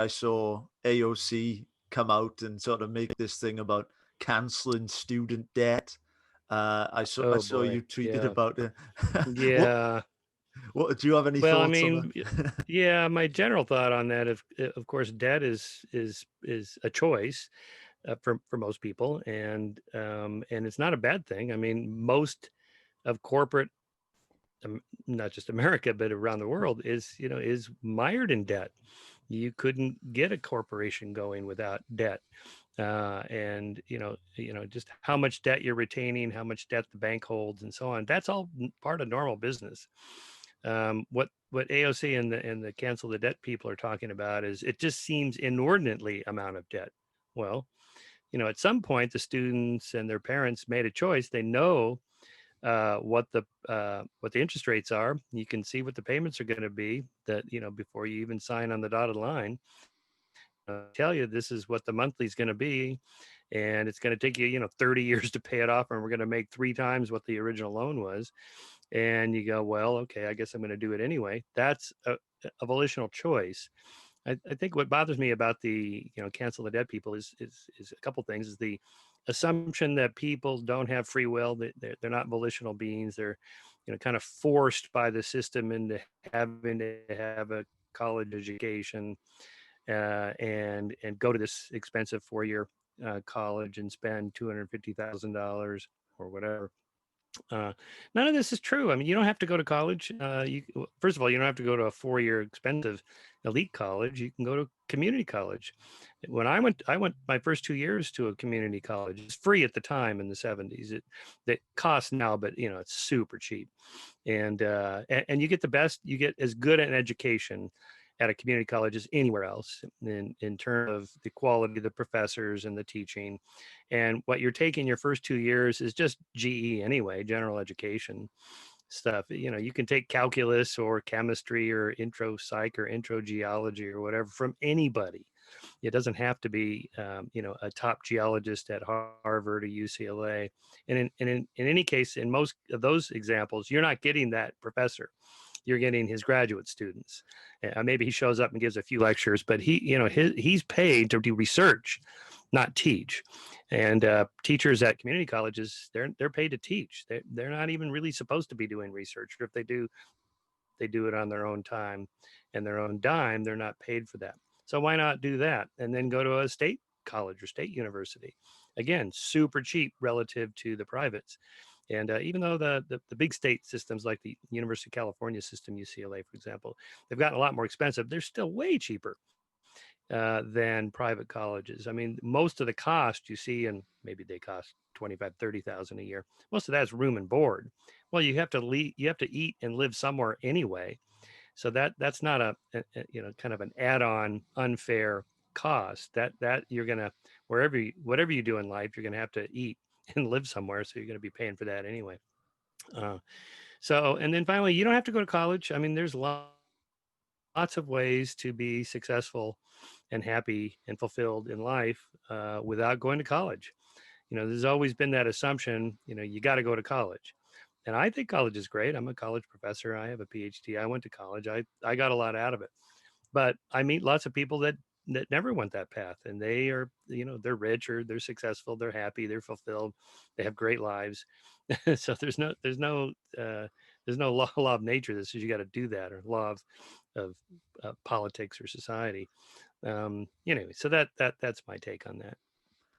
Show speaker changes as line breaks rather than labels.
I saw AOC come out and sort of make this thing about canceling student debt. I
Oh
saw you
boy.
tweeted
Yeah.
about it. What
Yeah.
do you have any
Well, I
thoughts on
mean,
that?
yeah, my general thought on that, of course, debt is a choice for most people, and it's not a bad thing. I mean, most of corporate, not just America, but around the world, is mired in debt. You couldn't get a corporation going without debt, and just how much debt you're retaining, how much debt the bank holds, and so on. That's all part of normal business. What AOC and the cancel the debt people are talking about is it just seems inordinately amount of debt. Well, at some point the students and their parents made a choice. They know what the interest rates are. You can see what the payments are going to be, that before you even sign on the dotted line. Tell you this is what the monthly is going to be, and it's going to take you 30 years to pay it off, and we're going to make three times what the original loan was. And you go, well, okay, I guess I'm going to do it anyway. That's a volitional choice. I think what bothers me about the cancel the debt people is a couple things. Is the assumption that people don't have free will, that they're not volitional beings. They're kind of forced by the system into having to have a college education, and go to this expensive 4-year college and spend $250,000 or whatever. uh, None of this is true. I mean, you don't have to go to college. First of all, you don't have to go to a 4-year expensive elite college. You can go to community college. When I went my first 2 years to a community college. It's free at the time in the '70s. That costs now, but it's super cheap, and you get the best. You get as good an education at a community college as anywhere else in terms of the quality of the professors and the teaching. And what you're taking your first 2 years is just GE anyway, general education stuff. You can take calculus or chemistry or intro psych or intro geology or whatever from anybody. It doesn't have to be, a top geologist at Harvard or UCLA. And in any case, in most of those examples, you're not getting that professor. You're getting his graduate students. Maybe he shows up and gives a few lectures, but he's paid to do research, not teach. And teachers at community colleges, they're paid to teach. They're not even really supposed to be doing research, or if they do, they do it on their own time and their own dime. They're not paid for that. So why not do that and then go to a state college or state university? Again, super cheap relative to the privates. And even though the big state systems like the University of California system, UCLA, for example, they've gotten a lot more expensive, they're still way cheaper than private colleges. I mean, most of the cost you see, and maybe they cost 25, 30,000 a year. Most of that's room and board. Well, you have to eat and live somewhere anyway. So that's not kind of an add-on unfair cost. That you're gonna, whatever you do in life, you're gonna have to eat and live somewhere. So you're gonna be paying for that anyway. Uh, and then finally, you don't have to go to college. I mean, there's lots of ways to be successful and happy and fulfilled in life without going to college. There's always been that assumption, you got to go to college. And I think college is great. I'm a college professor. I have a PhD. I went to college. I got a lot out of it. But I meet lots of people that never went that path, and they are, they're rich, or they're successful, they're happy, they're fulfilled, they have great lives. So there's no law of nature that says you got to do that, or law of politics or society. Anyway, so that's my take on that.